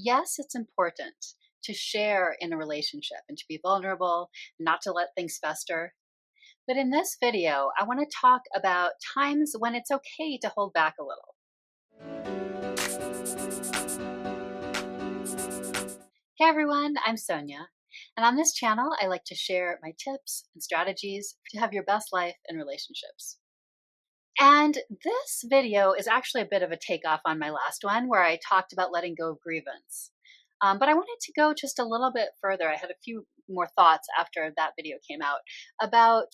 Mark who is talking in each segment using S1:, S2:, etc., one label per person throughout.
S1: yes, it's important to share in a relationship and to be vulnerable, not to let things fester. But in this video, I want to talk about times when it's okay to hold back a little. Hey everyone, I'm Sonia. And on this channel, I like to share my tips and strategies to have your best life in relationships. And this video is actually a bit of a takeoff on my last one where I talked about letting go of grievance. But I wanted to go just a little bit further. I had a few more thoughts after that video came out about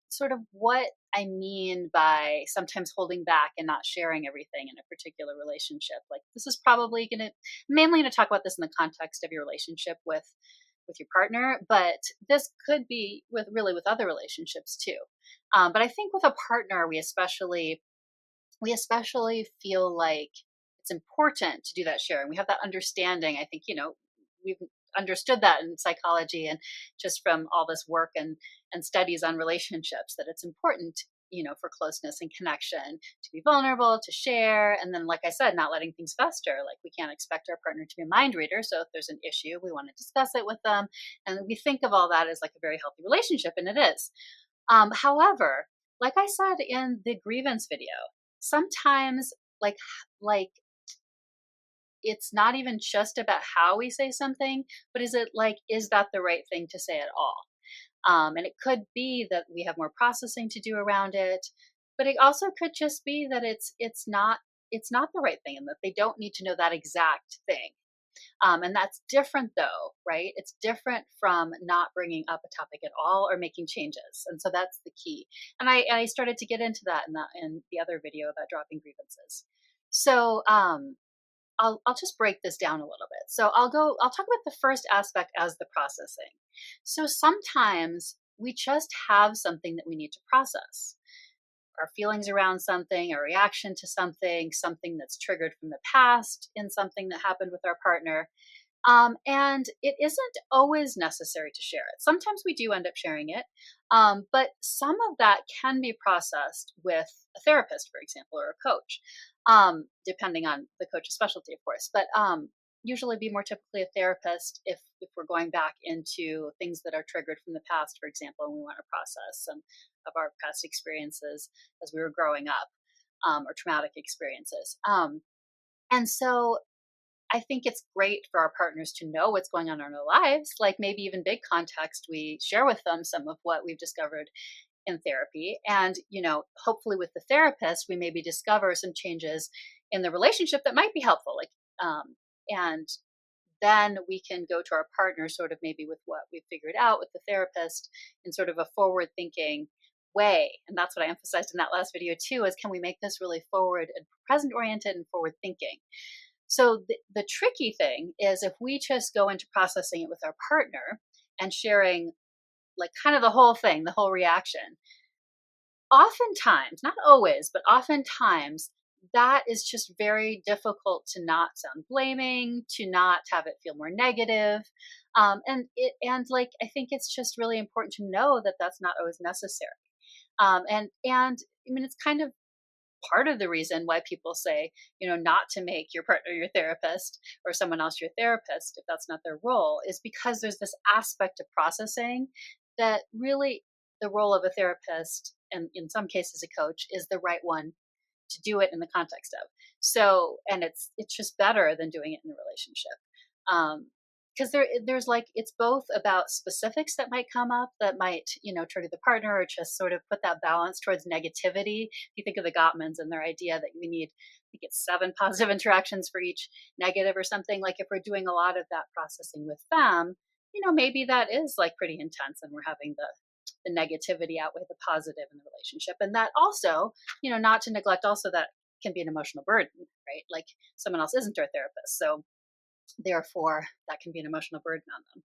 S1: sort of what I mean by sometimes holding back and not sharing everything in a particular relationship. Like this is probably mainly going to talk about this in the context of your relationship with your partner, but this could be with other relationships too. But I think with a partner, we especially feel like it's important to do that sharing. We have that understanding. I think, we've understood that in psychology and just from all this work and studies on relationships that it's important, for closeness and connection to be vulnerable, to share. And then, like I said, not letting things fester. Like we can't expect our partner to be a mind reader. So if there's an issue, we want to discuss it with them. And we think of all that as like a very healthy relationship, and it is. However, like I said in the grievance video, sometimes like it's not even just about how we say something, but is that the right thing to say at all? And it could be that we have more processing to do around it, but it also could just be that it's not the right thing, and that they don't need to know that exact thing. And that's different though, right? It's different from not bringing up a topic at all or making changes. And so that's the key. And I started to get into that in the other video about dropping grievances. So I'll just break this down a little bit. So I'll talk about the first aspect as the processing. So sometimes we just have something that we need to process. Our feelings around something, our reaction to something that's triggered from the past in something that happened with our partner. And it isn't always necessary to share it. Sometimes we do end up sharing it, but some of that can be processed with a therapist, for example, or a coach, depending on the coach's specialty, of course. But usually be more typically a therapist if we're going back into things that are triggered from the past, for example, and we want to process some of our past experiences as we were growing up, or traumatic experiences. And so I think it's great for our partners to know what's going on in our lives, like maybe even big context. We share with them some of what we've discovered in therapy. And, hopefully with the therapist, we maybe discover some changes in the relationship that might be helpful. And then we can go to our partner sort of maybe with what we've figured out with the therapist in sort of a forward thinking way. And that's what I emphasized in that last video too, is can we make this really forward and present oriented and forward thinking? So the tricky thing is if we just go into processing it with our partner and sharing like kind of the whole thing, the whole reaction, oftentimes, not always, but oftentimes that is just very difficult to not sound blaming, to not have it feel more negative. And I think it's just really important to know that that's not always necessary. And I mean, it's kind of part of the reason why people say, not to make your partner your therapist or someone else your therapist if that's not their role, is because there's this aspect of processing that really the role of a therapist, and in some cases a coach, is the right one to do it in the context of. So, and it's just better than doing it in a relationship. Because there's like, it's both about specifics that might come up that might, trigger the partner or just sort of put that balance towards negativity. If you think of the Gottmans and their idea that we need, I think it's 7 positive interactions for each negative or something. Like if we're doing a lot of that processing with them, maybe that is like pretty intense and we're having the negativity outweigh the positive in the relationship. And that also, not to neglect also that can be an emotional burden, right? Like someone else isn't our therapist. So therefore, that can be an emotional burden on them.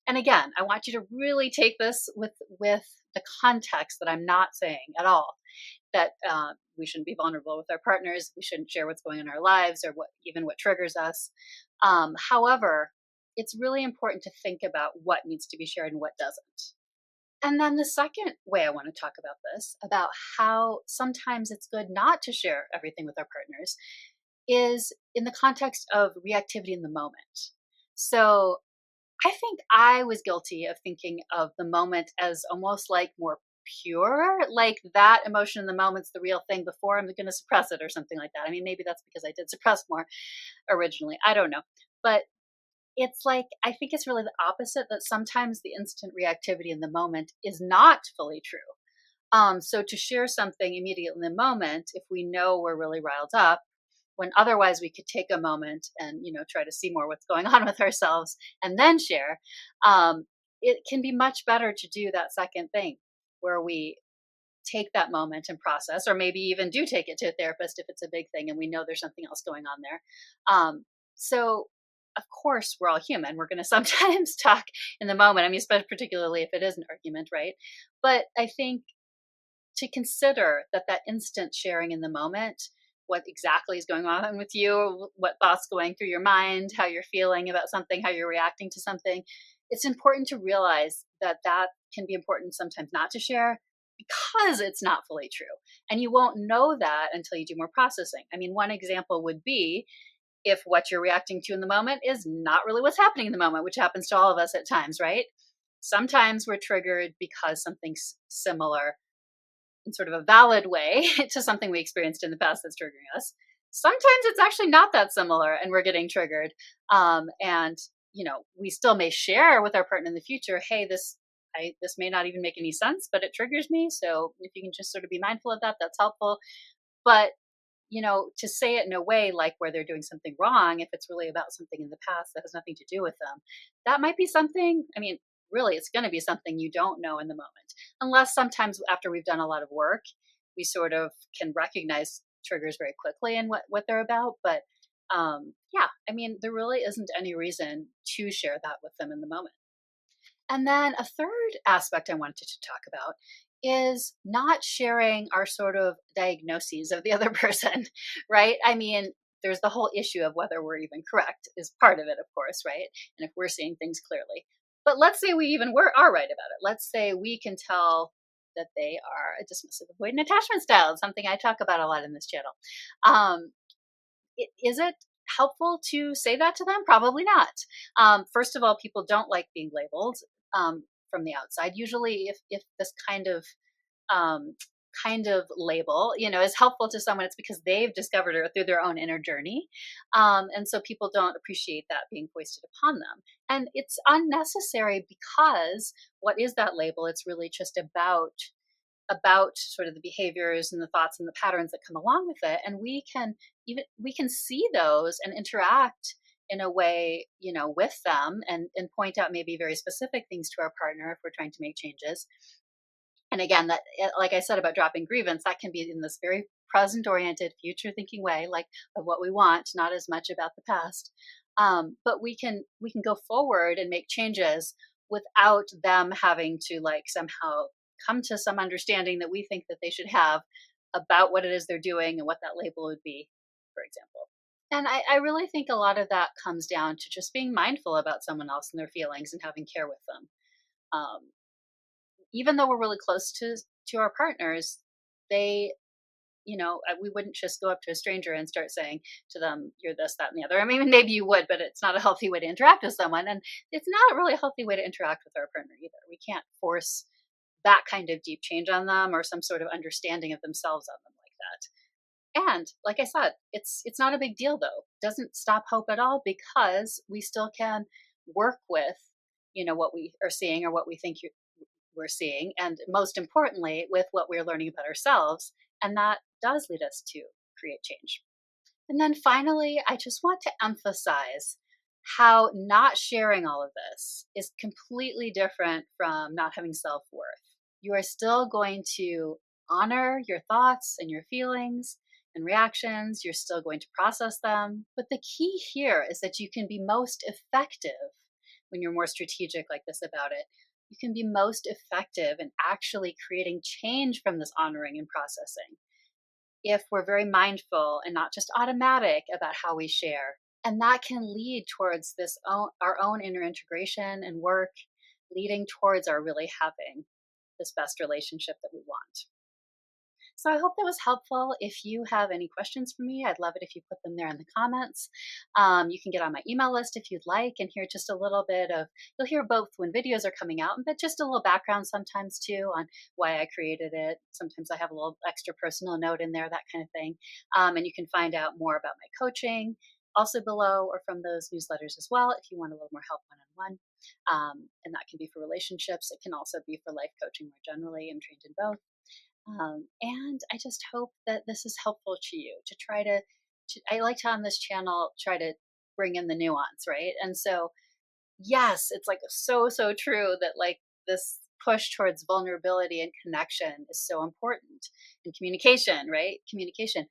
S1: And again, I want you to really take this with the context that I'm not saying at all that we shouldn't be vulnerable with our partners. We shouldn't share what's going on in our lives or what triggers us. However, it's really important to think about what needs to be shared and what doesn't. And then the second way I want to talk about this, about how sometimes it's good not to share everything with our partners, is in the context of reactivity in the moment. So I think I was guilty of thinking of the moment as almost like more pure, like that emotion in the moment's the real thing before I'm going to suppress it or something like that. I mean, maybe that's because I did suppress more originally. I don't know. But it's like, I think it's really the opposite, that sometimes the instant reactivity in the moment is not fully true. So to share something immediately in the moment, if we know we're really riled up, when otherwise we could take a moment and try to see more what's going on with ourselves and then share, um, it can be much better to do that second thing where we take that moment and process, or maybe even do take it to a therapist if it's a big thing and we know there's something else going on there. So of course we're all human. We're going to sometimes talk in the moment. I mean, particularly if it is an argument, right? But I think to consider that instant sharing in the moment, what exactly is going on with you, what thoughts going through your mind, how you're feeling about something, how you're reacting to something, it's important to realize that can be important sometimes not to share because it's not fully true. And you won't know that until you do more processing. I mean, one example would be if what you're reacting to in the moment is not really what's happening in the moment, which happens to all of us at times, right? Sometimes we're triggered because something's similar in sort of a valid way to something we experienced in the past that's triggering us. Sometimes it's actually not that similar and we're getting triggered. And we still may share with our partner in the future, hey, this may not even make any sense, but it triggers me. So if you can just sort of be mindful of that, that's helpful. But to say it in a way like where they're doing something wrong, if it's really about something in the past that has nothing to do with them, that might be something, I mean, really, it's going to be something you don't know in the moment. Unless sometimes after we've done a lot of work, we sort of can recognize triggers very quickly and what they're about. But yeah, I mean, there really isn't any reason to share that with them in the moment. And then a third aspect I wanted to talk about is not sharing our sort of diagnoses of the other person, right? I mean, there's the whole issue of whether we're even correct is part of it, of course, right? And if we're seeing things clearly. But let's say we even are right about it. Let's say we can tell that they are a dismissive avoidant attachment style, something I talk about a lot in this channel. Um, is it helpful to say that to them? Probably not. First of all, people don't like being labeled from the outside. Usually, if this um, kind of label, is helpful to someone, it's because they've discovered it through their own inner journey, and so people don't appreciate that being foisted upon them. And it's unnecessary because what is that label? It's really just about sort of the behaviors and the thoughts and the patterns that come along with it, and we can see those and interact in a way with them, and point out maybe very specific things to our partner if we're trying to make changes. And again, that, like I said about dropping grievance, that can be in this very present oriented, future thinking way, like of what we want, not as much about the past. But we can go forward and make changes without them having to like somehow come to some understanding that we think that they should have about what it is they're doing and what that label would be, for example. And I really think a lot of that comes down to just being mindful about someone else and their feelings and having care with them. Um, Even though we're really close to our partners, they, we wouldn't just go up to a stranger and start saying to them, you're this, that, and the other. I mean, maybe you would, but it's not a healthy way to interact with someone. And it's not really a healthy way to interact with our partner either. We can't force that kind of deep change on them or some sort of understanding of themselves on them like that. And like I said, it's not a big deal though. It doesn't stop hope at all, because we still can work with, what we are seeing or what we think we're seeing, and most importantly, with what we're learning about ourselves. And that does lead us to create change. And then finally, I just want to emphasize how not sharing all of this is completely different from not having self worth. You are still going to honor your thoughts and your feelings and reactions. You're still going to process them. But the key here is that you can be most effective when you're more strategic like this about it. You can be most effective in actually creating change from this honoring and processing if we're very mindful and not just automatic about how we share. And that can lead towards our own inner integration and work, leading towards our really having this best relationship that we want. So I hope that was helpful. If you have any questions for me, I'd love it if you put them there in the comments. You can get on my email list if you'd like and hear just a little bit of, you'll hear both when videos are coming out, but just a little background sometimes too on why I created it. Sometimes I have a little extra personal note in there, that kind of thing. And you can find out more about my coaching also below or from those newsletters as well if you want a little more help one-on-one. And that can be for relationships. It can also be for life coaching more generally. I'm trained in both. And I just hope that this is helpful to you to try to, I like to on this channel try to bring in the nuance, right? And so, yes, it's like so true that like this push towards vulnerability and connection is so important in communication, right? Communication.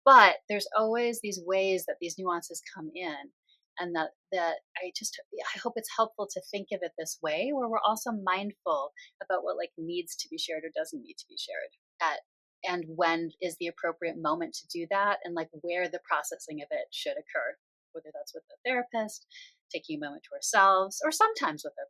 S1: But there's always these ways that these nuances come in. And that I hope it's helpful to think of it this way, where we're also mindful about what like needs to be shared or doesn't need to be shared at and when is the appropriate moment to do that and like where the processing of it should occur, whether that's with the therapist, taking a moment to ourselves, or sometimes with our